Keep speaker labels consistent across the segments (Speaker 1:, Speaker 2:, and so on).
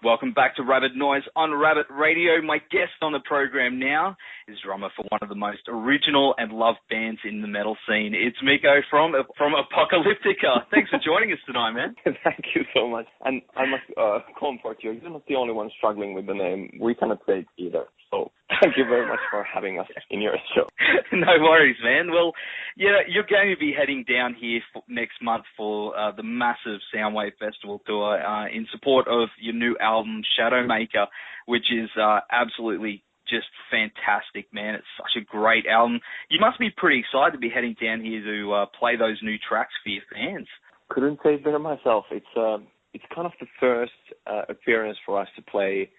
Speaker 1: Welcome back to Rabid Noise on Rabbit Radio. My guest on the program now is drummer for one of the most original and loved bands in the metal scene. It's Mikko from Apocalyptica. Thanks for joining us tonight, man.
Speaker 2: Thank you so much. And I must comfort you. You're not the only one struggling with the name. We cannot say it either. So thank you very much for having us in your show.
Speaker 1: No worries, man. Well, yeah, you're going to be heading down here next month for the massive Soundwave Festival tour in support of your new album, Shadowmaker, which is absolutely just fantastic, man. It's such a great album. You must be pretty excited to be heading down here to play those new tracks for your fans.
Speaker 2: Couldn't say it better myself. It's kind of the first appearance for us to play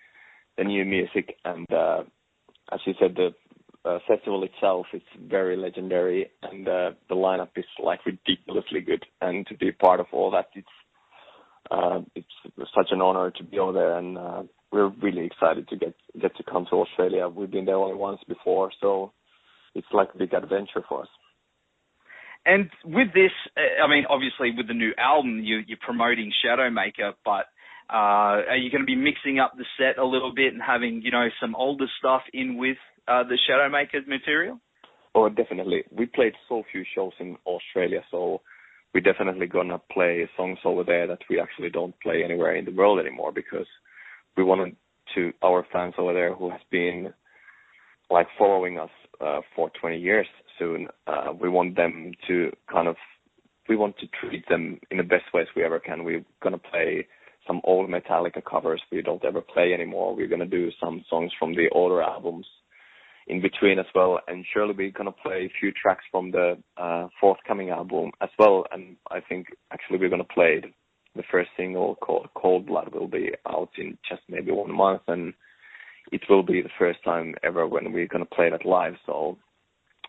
Speaker 2: the new music, and as you said, the festival itself is very legendary, and the lineup is like ridiculously good. And to be part of all that, it's such an honor to be over there, and we're really excited to get to come to Australia. We've been there only once before, so it's like a big adventure for us.
Speaker 1: And with this, I mean, obviously with the new album, you're promoting Shadowmaker, but are you going to be mixing up the set a little bit and having, some older stuff in with the Shadowmaker material?
Speaker 2: Oh, definitely. We played so few shows in Australia, so we're definitely going to play songs over there that we actually don't play anywhere in the world anymore, because we wanted to, our fans over there who has been like following us for 20 years soon, we want them to we want to treat them in the best ways we ever can. We're going to play some old Metallica covers we don't ever play anymore. We're going to do some songs from the older albums in between as well, and surely we're going to play a few tracks from the forthcoming album as well. And I think actually we're going to play the first single called Cold Blood will be out in just maybe 1 month, and it will be the first time ever when we're going to play that live. So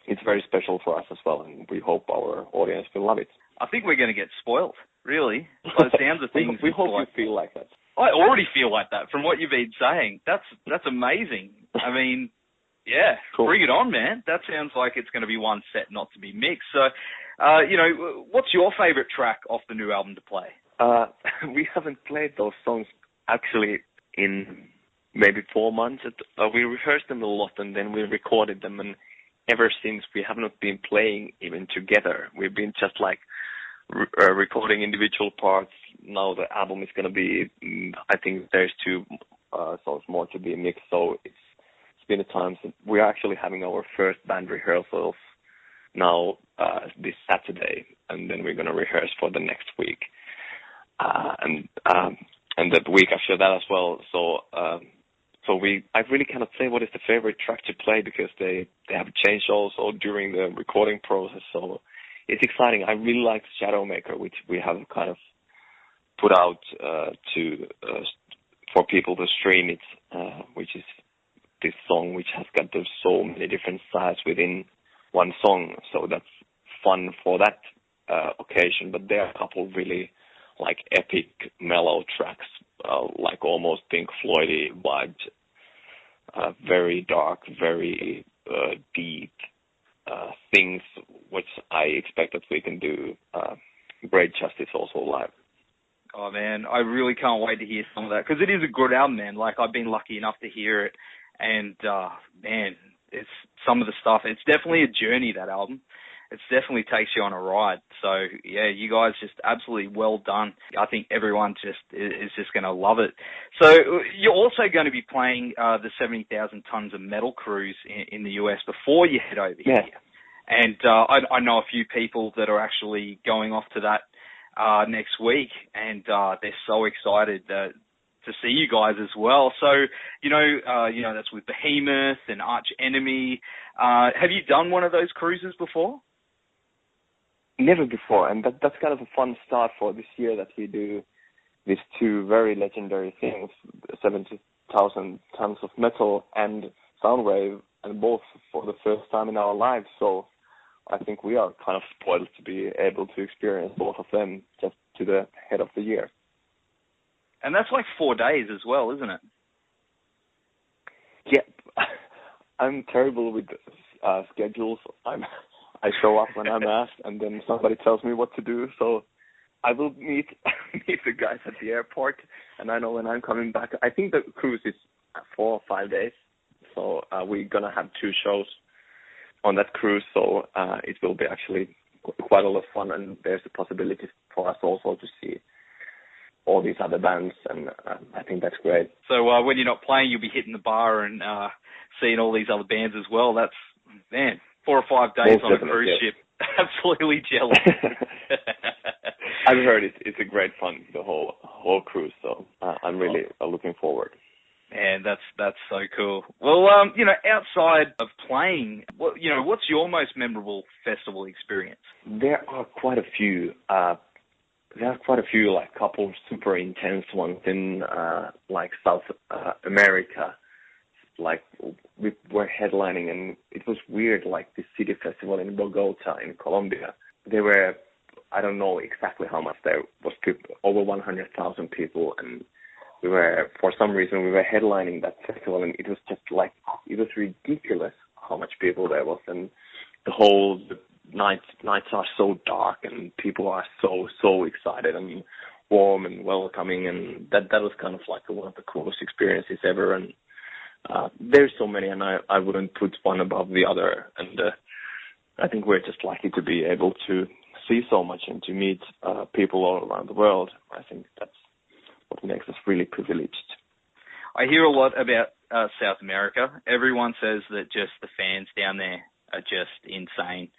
Speaker 2: it's very special for us as well, and we hope our audience will love it.
Speaker 1: I think we're going to get spoiled, really, by the sounds of things.
Speaker 2: we hope you feel like that.
Speaker 1: I already feel like that from what you've been saying. That's amazing. I mean, yeah, cool. Bring it on, man. That sounds like it's going to be one set not to be mixed. So, what's your favorite track off the new album to play?
Speaker 2: We haven't played those songs actually in maybe 4 months. We rehearsed them a lot, and then we recorded them, and ever since we have not been playing even together. We've been just like recording individual parts. Now the album is going to be, I think there's 2 songs more to be mixed, so it's been a time since we are actually having our first band rehearsals now this Saturday, and then we're going to rehearse for the next week, and the week after that as well. So I really cannot say what is the favorite track to play, because they have changed also during the recording process. So it's exciting. I really like Shadowmaker, which we have kind of put out for people to stream it, which is this song which has got so many different sides within one song. So that's fun for that occasion. But there are a couple really like epic mellow tracks, like almost Pink Floyd-y vibed, very dark, very deep things, which I expect that we can do great justice also live.
Speaker 1: Oh, man, I really can't wait to hear some of that, because it is a good album, man. Like, I've been lucky enough to hear it, and, man, it's some of the stuff. It's definitely a journey, that album. It definitely takes you on a ride. So, yeah, you guys just absolutely well done. I think everyone is just going to love it. So you're also going to be playing the 70,000 Tons of Metal cruise in the US before you head over here. And I know a few people that are actually going off to that next week, and they're so excited to see you guys as well. So, that's with Behemoth and Arch Enemy. Have you done one of those cruises before?
Speaker 2: Never before, and that's kind of a fun start for this year, that we do these 2 very legendary things, 70,000 Tons of Metal and Soundwave, and both for the first time in our lives. So I think we are kind of spoiled to be able to experience both of them just to the head of the year.
Speaker 1: And that's like 4 days as well, isn't it?
Speaker 2: Yeah, I'm terrible with schedules. I show up when I'm asked, and then somebody tells me what to do. So I will meet the guys at the airport, and I know when I'm coming back. I think the cruise is 4 or 5 days, so we're gonna have 2 shows on that cruise. So it will be actually quite a lot of fun, and there's a possibility for us also to see all these other bands, and I think that's great.
Speaker 1: So when you're not playing, you'll be hitting the bar and seeing all these other bands as well. That's, man, 4 or 5 days
Speaker 2: Most
Speaker 1: on a cruise ship. Absolutely jealous.
Speaker 2: I've heard it's a great fun, the whole cruise, so I'm really looking forward.
Speaker 1: And that's so cool. Well, outside of playing, what's your most memorable festival experience?
Speaker 2: There are quite a few. Like couple of super intense ones in like South America. Like we were headlining, and it was weird. Like the city festival in Bogota in Colombia. There were, I don't know exactly how much there was, people, over 100,000 people, and for some reason we were headlining that festival, and it was just like, it was ridiculous how much people there was, and the nights are so dark, and people are so excited and warm and welcoming, and that was kind of like one of the coolest experiences ever. And there's so many, and I wouldn't put one above the other, and I think we're just lucky to be able to see so much and to meet people all around the world. I think that's what makes us really privileged.
Speaker 1: I hear a lot about South America. Everyone says that just the fans down there are just insane.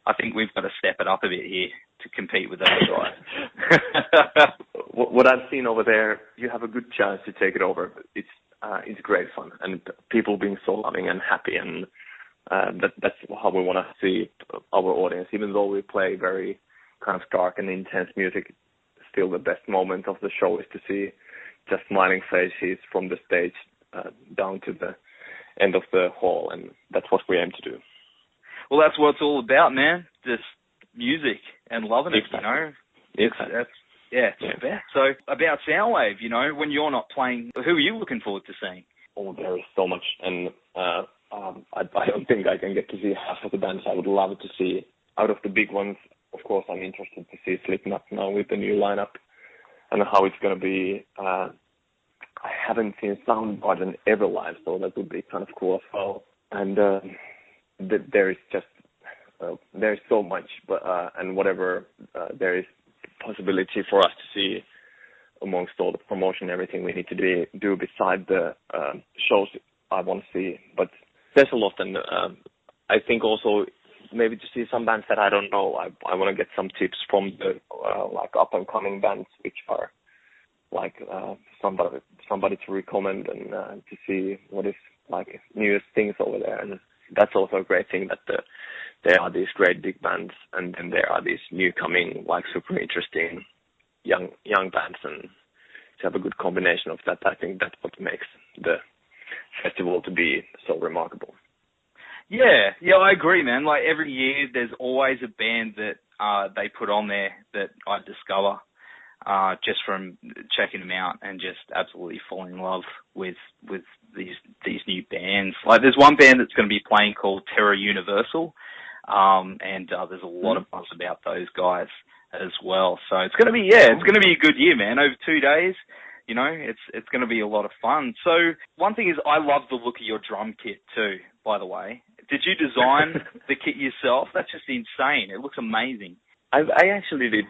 Speaker 1: I think we've got to step it up a bit here to compete with those guys.
Speaker 2: What I've seen over there, you have a good chance to take it over. It's great fun, and people being so loving and happy, and that's how we want to see our audience. Even though we play very kind of dark and intense music, still the best moment of the show is to see just smiling faces from the stage down to the end of the hall, and that's what we aim to do.
Speaker 1: Well, that's what it's all about, man. Just music and loving it,
Speaker 2: exactly.
Speaker 1: It's the best. So about Soundwave, when you're not playing, who are you looking forward to seeing?
Speaker 2: Oh, there is so much, and I don't think I can get to see half of the bands I would love to see. Out of the big ones, of course, I'm interested to see Slipknot now with the new lineup and how it's going to be. I haven't seen Soundgarden ever live, so that would be kind of cool as well. And there is just there's so much, but and whatever there is possibility for us to see amongst all the promotion, everything we need to do beside the shows I want to see. But there's a lot, and I think also maybe to see some bands that I don't know. I want to get some tips from the like up and coming bands, which are like somebody to recommend, and to see what is like newest things over there. And that's also a great thing that there are these great big bands, and then there are these new coming, like super interesting young bands, and to have a good combination of that, I think that's what makes the festival to be so remarkable.
Speaker 1: Yeah, I agree, man. Like every year, there's always a band that they put on there that I discover just from checking them out and just absolutely falling in love with these new bands. Like there's one band that's going to be playing called Terror Universal, and there's a lot of buzz about those guys as well. So it's going to be a good year, man. Over 2 days, it's going to be a lot of fun. So one thing is, I love the look of your drum kit too, by the way. Did you design the kit yourself? That's just insane. It looks amazing.
Speaker 2: I actually did.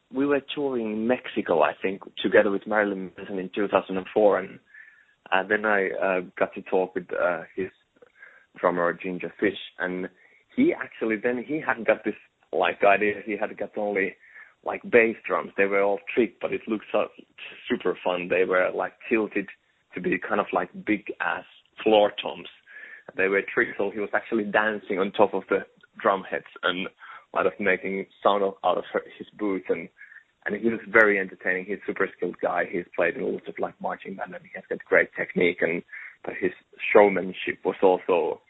Speaker 2: We were touring Mexico, I think, together with Marilyn Manson in 2004, and then I got to talk with his drummer Ginger Fish, and he had got this like idea. He had got only like bass drums. They were all trick, but it looked so super fun. They were like tilted to be kind of like big ass floor toms. They were trick, so he was actually dancing on top of the drum heads and kind of making sound out of his boots, and he was very entertaining. He's a super skilled guy. He's played in lots of like marching band, and he has got great technique, but his showmanship was also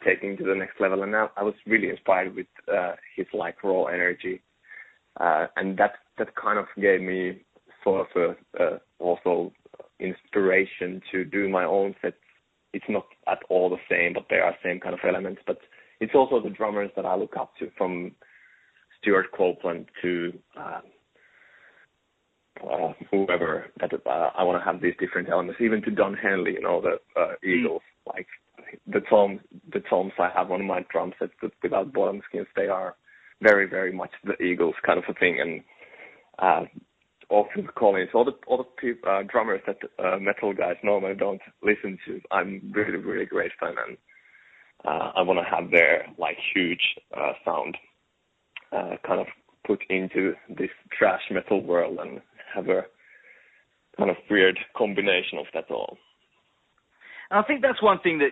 Speaker 2: taking to the next level. And now I was really inspired with his like raw energy, and that kind of gave me sort of also inspiration to do my own sets. It's not at all the same, but there are same kind of elements. But it's also the drummers that I look up to, from Stuart Copeland to whoever that I want to have these different elements, even to Don Henley, the Eagles. Like the toms I have on my drum sets without bottom skins, they are very, very much the Eagles kind of a thing. And all Phil Collins, all the drummers that metal guys normally don't listen to, I'm really, really great fan, and I want to have their like huge sound kind of put into this thrash metal world and have a kind of weird combination of that all.
Speaker 1: And I think that's one thing that,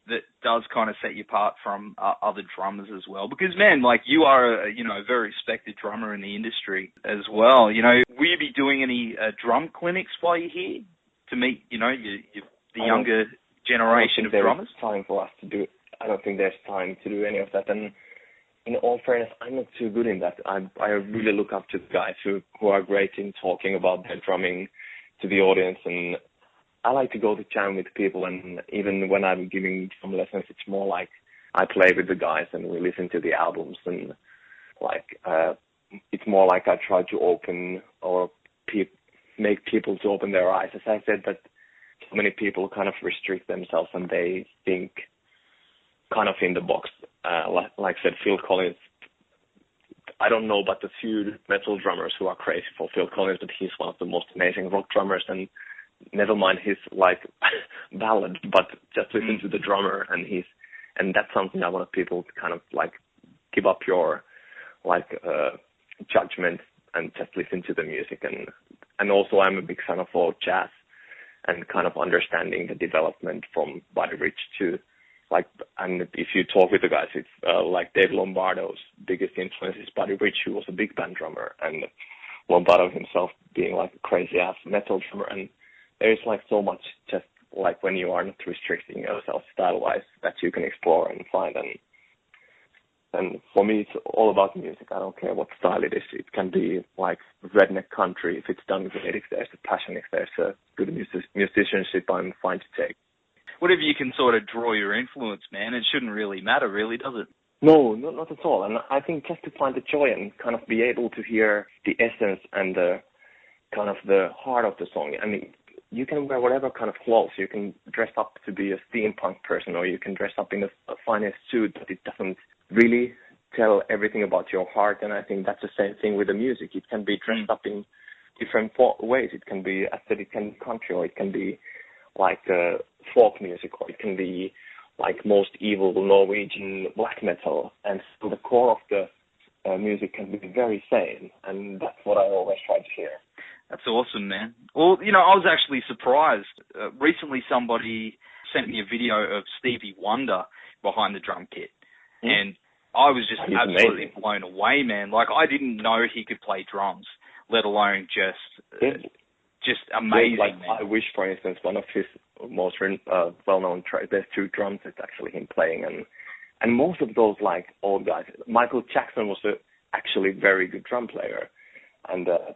Speaker 1: that does kind of set you apart from other drummers as well. Because, man, like you are, a very respected drummer in the industry as well. Will you be doing any drum clinics while you're here to meet, the younger generation of drummers?
Speaker 2: Time for us to do it. I don't think there's time to do any of that. And in all fairness, I'm not too good in that. I really look up to the guys who are great in talking about their drumming to the audience, and I like to go to jam with people, and even when I'm giving drum lessons, it's more like I play with the guys and we listen to the albums, and it's more like I try to open or make people to open their eyes. As I said, that so many people kind of restrict themselves and they think kind of in the box. Like I said, Phil Collins, I don't know about the few metal drummers who are crazy for Phil Collins, but he's one of the most amazing rock drummers, and never mind his ballad, but just listen to the drummer, and that's something I want people to kind of like give up your judgment and just listen to the music. And also I'm a big fan of all jazz and kind of understanding the development from Buddy Rich to and if you talk with the guys, it's like Dave Lombardo's biggest influence is Buddy Rich, who was a big band drummer, and Lombardo himself being like a crazy ass metal drummer. And there's like so much just like when you are not restricting yourself style-wise that you can explore and find. And for me, it's all about music. I don't care what style it is. It can be like redneck country. If it's done with it, if there's a passion, if there's a good musicianship, I'm fine to take.
Speaker 1: Whatever you can sort of draw your influence, man, it shouldn't really matter, really, does it?
Speaker 2: No, not at all. And I think just to find the joy and kind of be able to hear the essence and the kind of the heart of the song. I mean, you can wear whatever kind of clothes. You can dress up to be a steampunk person, or you can dress up in the finest suit, but it doesn't really tell everything about your heart. And I think that's the same thing with the music. It can be dressed up in different ways. It can be, I said, it can be country, or it can be like folk music, or it can be like most evil Norwegian black metal. And so the core of the music can be very sane, and that's what I always try to hear.
Speaker 1: That's awesome, man. Well, I was actually surprised. Recently somebody sent me a video of Stevie Wonder behind the drum kit, and I was just absolutely blown away, man. Like, I didn't know he could play drums, let alone just amazing, man.
Speaker 2: I wish, for instance, one of his most well-known tracks, there's 2 drums, it's actually him playing, and most of those, like, old guys, Michael Jackson was actually very good drum player, and the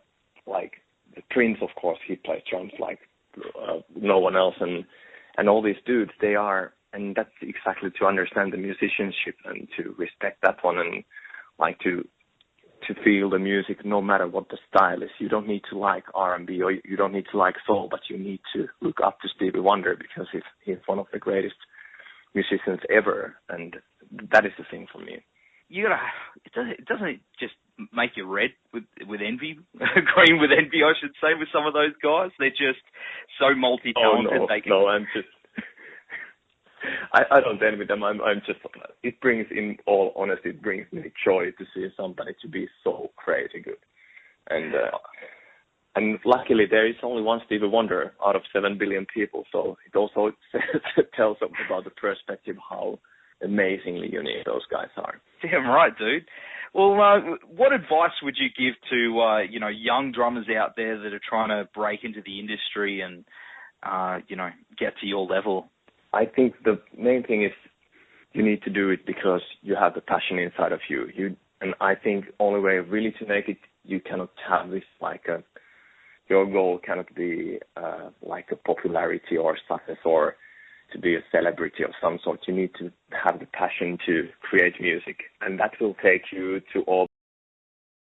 Speaker 2: Prince, of course, he plays drums like no one else, and all these dudes, they are, and that's exactly to understand the musicianship and to respect that one, and like to feel the music no matter what the style is. You don't need to like R&B, or you don't need to like soul, but you need to look up to Stevie Wonder because he's one of the greatest musicians ever, and that is the thing for me.
Speaker 1: It doesn't just make you red with envy, green with envy, I should say, with some of those guys. They're just so multi-talented.
Speaker 2: I'm just, I don't envy them. I'm just, it brings, in all honesty, it brings me joy to see somebody to be so crazy good. And luckily there is only one Stevie Wonder out of 7 billion people, so it also tells us about the perspective how amazingly unique those guys are.
Speaker 1: Damn right, dude. Well, what advice would you give to young drummers out there that are trying to break into the industry and get to your level?
Speaker 2: I think the main thing is you need to do it because you have the passion inside of you. And I think only way really to make it, you cannot have this your goal cannot be like a popularity or success or to be a celebrity of some sort. You need to have the passion to create music, and that will take you to all